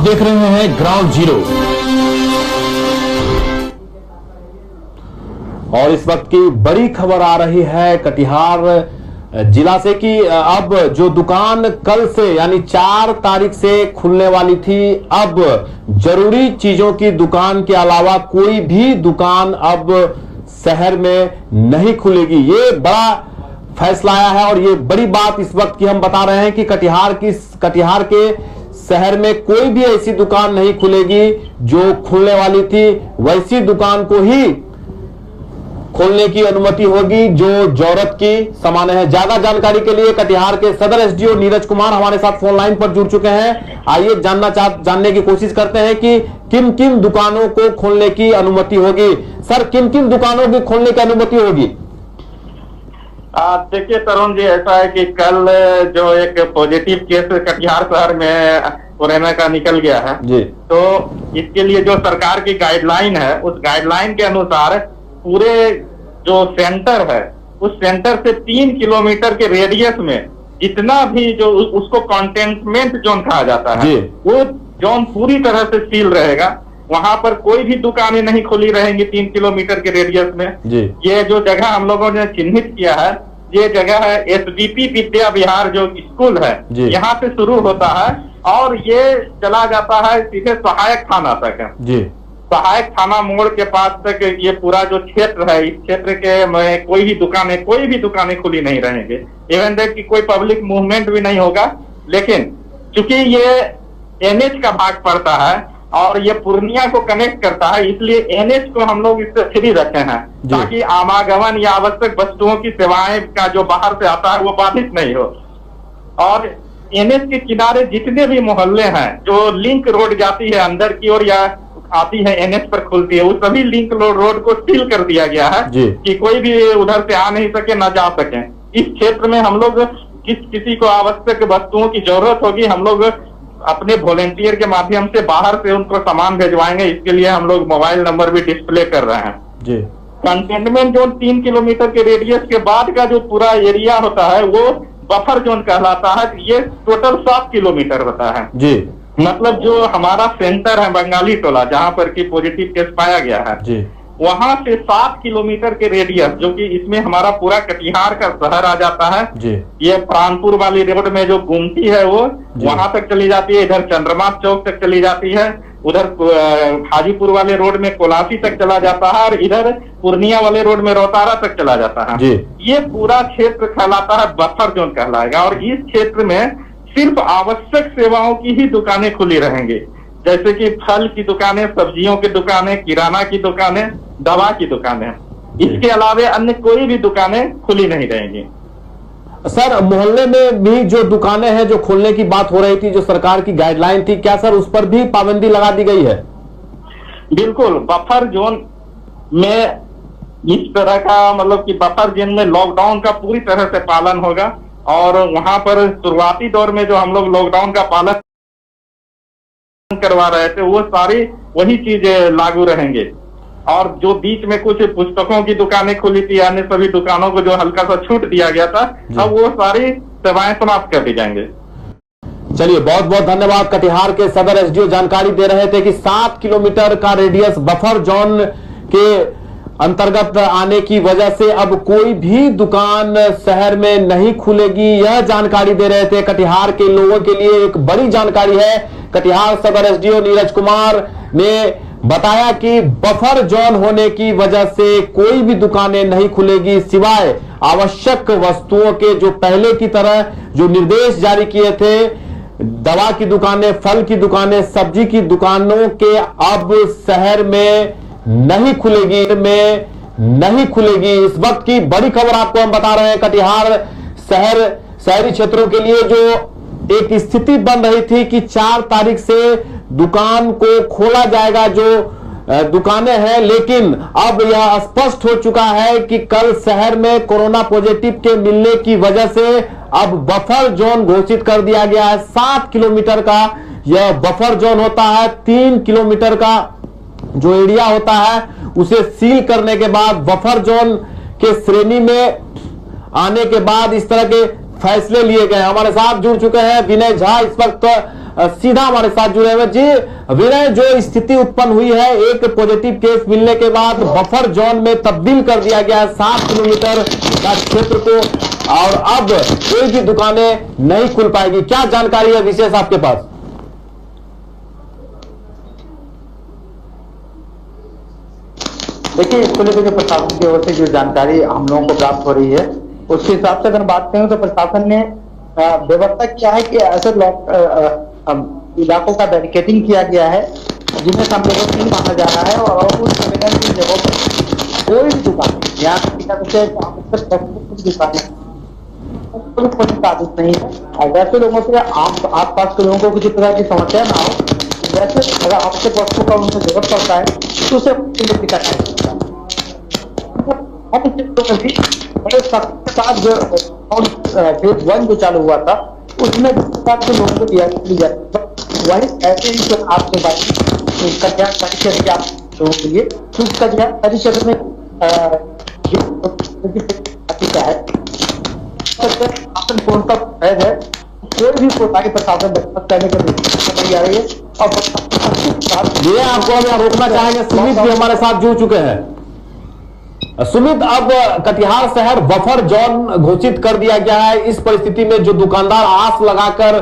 देख रहे हैं ग्राउंड जीरो और इस वक्त की बड़ी खबर आ रही है कटिहार जिला से कि अब जो दुकान कल से यानी 4 तारीख से खुलने वाली थी, अब जरूरी चीजों की दुकान के अलावा कोई भी दुकान अब शहर में नहीं खुलेगी। ये बड़ा फैसला आया है और ये बड़ी बात इस वक्त की हम बता रहे हैं कि कटिहार के शहर में कोई भी ऐसी दुकान नहीं खुलेगी जो खुलने वाली थी, वैसी दुकान को ही खोलने की अनुमति होगी जो जरूरत की सामान है। ज्यादा जानकारी के लिए कटिहार के सदर एसडीओ नीरज कुमार हमारे साथ फोन लाइन पर जुड़ चुके हैं। आइए जानने की कोशिश करते हैं कि किन किन दुकानों को खोलने की अनुमति होगी। सर, किन किन दुकानों की खोलने की अनुमति होगी? देखिए तरुण जी, ऐसा है कि कल जो एक पॉजिटिव केस कटिहार शहर में कोरोना का निकल गया है जी, तो इसके लिए जो सरकार की गाइडलाइन है, उस गाइडलाइन के अनुसार पूरे जो सेंटर है उस सेंटर से 3 किलोमीटर के रेडियस में जितना भी जो उसको कंटेनमेंट जोन कहा जाता है वो जोन पूरी तरह से सील रहेगा। वहां पर कोई भी दुकानें नहीं खुली रहेंगी 3 किलोमीटर के रेडियस में जी। ये जो जगह हम लोगों ने चिन्हित किया है, ये जगह है एसडीपी विद्या विहार जो स्कूल है, यहाँ से शुरू होता है और ये चला जाता है सीधे सहायक थाना तक है जी। सहायक थाना मोड़ के पास तक ये पूरा जो क्षेत्र है, इस क्षेत्र के में कोई भी दुकानें खुली नहीं रहेंगे। इवन देख कि कोई पब्लिक मूवमेंट भी नहीं होगा। लेकिन चूंकि ये एनएच का भाग पड़ता है और ये पूर्णिया को कनेक्ट करता है, इसलिए एनएच को हम लोग इससे फ्री रखे हैं ताकि आवागमन या आवश्यक वस्तुओं की सेवाएं का जो बाहर से आता है वो बाधित नहीं हो। और एनएच के किनारे जितने भी मोहल्ले हैं, जो लिंक रोड जाती है अंदर की ओर या आती है एनएच पर खुलती है, वो सभी लिंक रोड को सील कर दिया गया है कि कोई भी उधर से आ नहीं सके, न जा सके। इस क्षेत्र में हम लोग किसी को आवश्यक वस्तुओं की जरूरत होगी, हम लोग अपने वॉलेंटियर के माध्यम से बाहर से उनको सामान भेजवाएंगे। इसके लिए हम लोग मोबाइल नंबर भी डिस्प्ले कर रहे हैं जी। कंटेनमेंट जोन 3 किलोमीटर के रेडियस के बाद का जो पूरा एरिया होता है वो बफर जोन कहलाता है। ये टोटल 7 किलोमीटर होता है जी। मतलब जो हमारा सेंटर है बंगाली टोला, जहाँ पर की पॉजिटिव केस पाया गया है जी, वहां से 7 किलोमीटर के रेडियस, जो कि इसमें हमारा पूरा कटिहार का शहर आ जाता है जी। ये प्राणपुर वाली रोड में जो गुमटी है वो वहां तक चली जाती है, इधर चंद्रमा चौक तक चली जाती है, उधर हाजीपुर वाले रोड में कोलासी तक चला जाता है और इधर पूर्णिया वाले रोड में रोतारा तक चला जाता है जी। ये पूरा क्षेत्र कहलाता है बफर जोन कहलाएगा और इस क्षेत्र में सिर्फ आवश्यक सेवाओं की ही दुकानें खुली रहेंगी, जैसे कि फल की दुकानें, सब्जियों की दुकानें, किराना की दुकानें, दवा की दुकानें। इसके अलावा अन्य कोई भी दुकानें खुली नहीं रहेंगी। सर, मोहल्ले में भी जो दुकानें हैं जो खोलने की बात हो रही थी, जो सरकार की गाइडलाइन थी, क्या सर उस पर भी पाबंदी लगा दी गई है? बिल्कुल, बफर जोन में इस तरह का मतलब कि बफर जोन में लॉकडाउन का पूरी तरह से पालन होगा और वहां पर शुरुआती दौर में जो हम लोग लॉकडाउन का पालन करवा रहे थे वो सारी वही चीजें लागू रहेंगे। और जो बीच में कुछ पुस्तकों की दुकानें खुली थी, अन्य सभी दुकानों को जो हल्का सा छूट दिया गया था, अब वो सारी सेवाएं समाप्त कर दी जाएंगे। चलिए, बहुत बहुत धन्यवाद। कटिहार के सदर एसडीओ जानकारी दे रहे थे कि 7 किलोमीटर का रेडियस बफर जोन के अंतर्गत आने की वजह से अब कोई भी दुकान शहर में नहीं खुलेगी। यह जानकारी दे रहे थे। कटिहार के लोगों के लिए एक बड़ी जानकारी है। कटिहार सदर एसडीओ नीरज कुमार ने बताया कि बफर जोन होने की वजह से कोई भी दुकानें नहीं खुलेगी सिवाय आवश्यक वस्तुओं के, जो पहले की तरह जो निर्देश जारी किए थे, दवा की दुकानें, फल की दुकानें, सब्जी की दुकानों के अब शहर में नहीं खुलेगी। इस वक्त की बड़ी खबर आपको हम बता रहे हैं। कटिहार शहरी क्षेत्रों के लिए जो एक स्थिति बन रही थी कि 4 तारीख से दुकान को खोला जाएगा, जो दुकानें हैं, लेकिन अब यह स्पष्ट हो चुका है कि कल शहर में कोरोना पॉजिटिव के मिलने की वजह से अब बफर जोन घोषित कर दिया गया है। 7 किलोमीटर का यह बफर जोन होता है। 3 किलोमीटर का जो एरिया होता है उसे सील करने के बाद बफर जोन के श्रेणी में आने के बाद इस तरह के फैसले लिए गए। हमारे साथ जुड़ चुके हैं विनय झा, इस वक्त सीधा हमारे साथ जुड़े हुए। जी विनय, जो स्थिति उत्पन्न हुई है, एक पॉजिटिव केस मिलने के बाद बफर जोन में तब्दील कर दिया गया है 7 किलोमीटर का क्षेत्र को, और अब कोई भी दुकानें नहीं खुल पाएगी। क्या जानकारी है विशेष आपके पास? देखिए, इसको लेकर जो प्रशासन की ओर से जो जानकारी हम लोगों को प्राप्त हो रही है, उसके हिसाब से अगर बात करें तो प्रशासन ने व्यवस्था किया है कि ऐसे इलाकों का बैरिकेडिंग किया गया है जिन्हें संवेदनशील माना जा रहा है, और उस संवेदनशील जगहों पर कोई भी दुकान यहाँ दुकान आदेश नहीं है। और वैसे लोगों से आस पास के लोगों को किसी प्रकार की समस्या ना हो, वैसे अगर आपसे वस्तु का उनको जरूरत पड़ता है तो उसे बड़े सख्त के साथ जो फेज 1 जो चालू हुआ था उसमें लोगों को दिया वही ऐसे ही जो आपके कटिहार क्षेत्र आप लोगों के लिए कटिहार क्षेत्र में है, कोई भी कोताही प्रशासन करने के नहीं आ रही है। और ये आपको हम यहाँ रोकना चाहेंगे, सुमित भी हमारे साथ जुड़ चुके हैं। सुमित, अब कटिहार शहर बफर जोन घोषित कर दिया गया है। इस परिस्थिति में जो दुकानदार आस लगाकर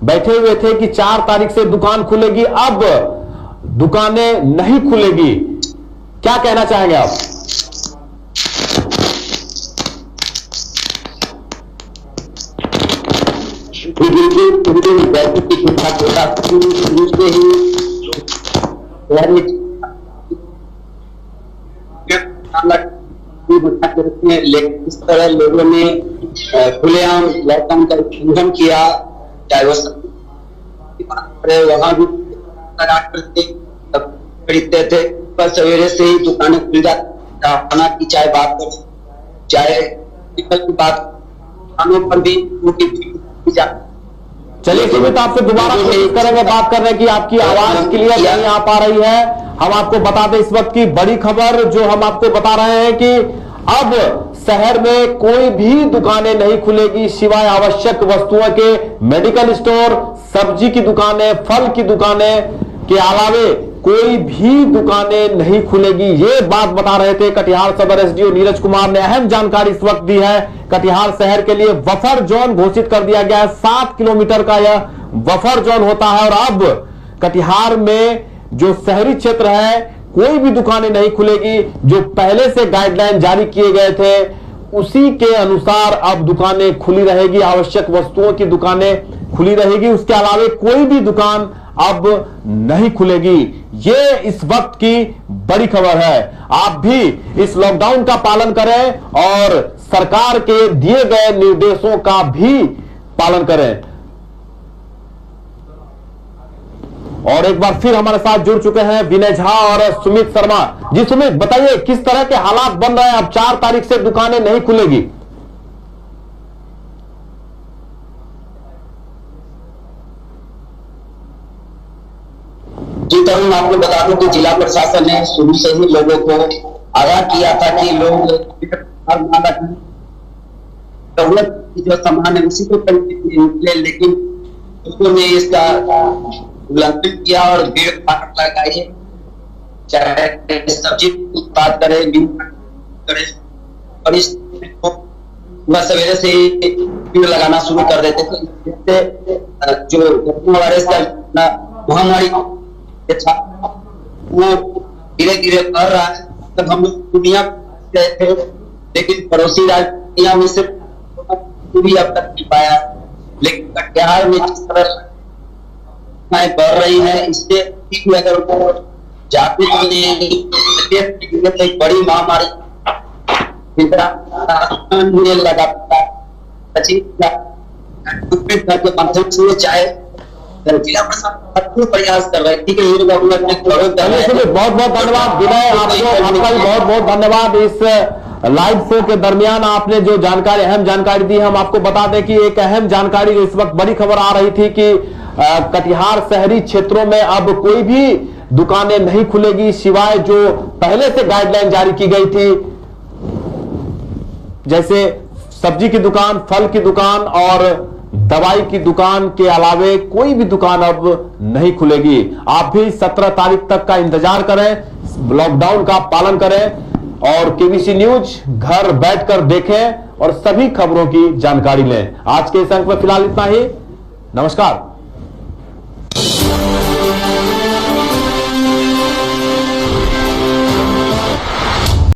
बैठे हुए थे कि 4 तारीख से दुकान खुलेगी, अब दुकानें नहीं खुलेगी, क्या कहना चाहेंगे आप? लेकिन इस तरह लोगों ने खुलेआम लॉकडाउन का उल्लंघन किया, चाहे वो वहां भी खरीदते थे, पर सवेरे से ही दुकानें खुल जाती, खाना की चाहे बात करें, चाहे की बात, दुकानों पर भी चलिए सुमित, आपसे दोबारा कोशिश करेंगे बात करने की, आपकी आवाज क्लियर नहीं आ पा रही है। हम आपको बता दें इस वक्त की बड़ी खबर जो हम आपको बता रहे हैं कि अब शहर में कोई भी दुकानें नहीं खुलेगी सिवाय आवश्यक वस्तुओं के। मेडिकल स्टोर, सब्जी की दुकानें, फल की दुकानें के अलावे कोई भी दुकानें नहीं खुलेगी। ये बात बता रहे थे कटिहार सदर एसडीओ नीरज कुमार ने। अहम जानकारी इस वक्त दी है। कटिहार शहर के लिए बफर जोन घोषित कर दिया गया है। 7 किलोमीटर का यह बफर जोन होता है, और अब कटिहार में जो शहरी क्षेत्र है कोई भी दुकानें नहीं खुलेगी। जो पहले से गाइडलाइन जारी किए गए थे उसी के अनुसार अब दुकानें खुली रहेगी, आवश्यक वस्तुओं की दुकानें खुली रहेगी, उसके अलावे कोई भी दुकान अब नहीं खुलेगी। ये इस वक्त की बड़ी खबर है। आप भी इस लॉकडाउन का पालन करें और सरकार के दिए गए निर्देशों का भी पालन करें। और एक बार फिर हमारे साथ जुड़ चुके हैं विनय झा और सुमित शर्मा। जी सुमित, बताइए किस तरह के हालात बन रहे हैं? अब 4 तारीख से दुकानें नहीं खुलेगी। जी तरुण, आपको बता दूं कि जिला प्रशासन ने शुरू से ही लोगों को आगाह किया था कि लोग दौलत की जो सामान है उसी को निकले, लेकिन उसने इसका उल्लंघन किया और भीड़ भाड़ लगाई, चाहे सब्जी उत्पाद करे, और इस सवेरे से भीड़ लगाना शुरू कर देते थे। इससे जो वायरस का महामारी वो धीरे धीरे बढ़ रहा है। तब हम लोग दुनिया गए थे, लेकिन पड़ोसी राज्यों में से भी अब तक नहीं पाया। लेकिन कटिहार में जिस तरह बढ़ रही है, इससे अगर वो जागरूक एक बड़ी महामारी के माध्यम से चाहे जिला प्रशासन प्रयास कर रहे हैं। ठीक है, बहुत बहुत धन्यवाद विनय, आपका भी बहुत बहुत धन्यवाद। इस लाइव शो के दरमियान आपने जो जानकारी, अहम जानकारी दी, हम आपको बता दें कि एक अहम जानकारी जो इस वक्त बड़ी खबर आ रही थी कि कटिहार शहरी क्षेत्रों में अब कोई भी दुकानें नहीं खुलेगी सिवाय जो पहले से गाइडलाइन जारी की गई थी, जैसे सब्जी की दुकान, फल की दुकान और दवाई की दुकान के अलावे कोई भी दुकान अब नहीं खुलेगी। आप भी 17 तारीख तक का इंतजार करें, लॉकडाउन का पालन करें और केबीसी न्यूज घर बैठकर देखें और सभी खबरों की जानकारी लें। आज के इस अंक में फिलहाल इतना ही। नमस्कार।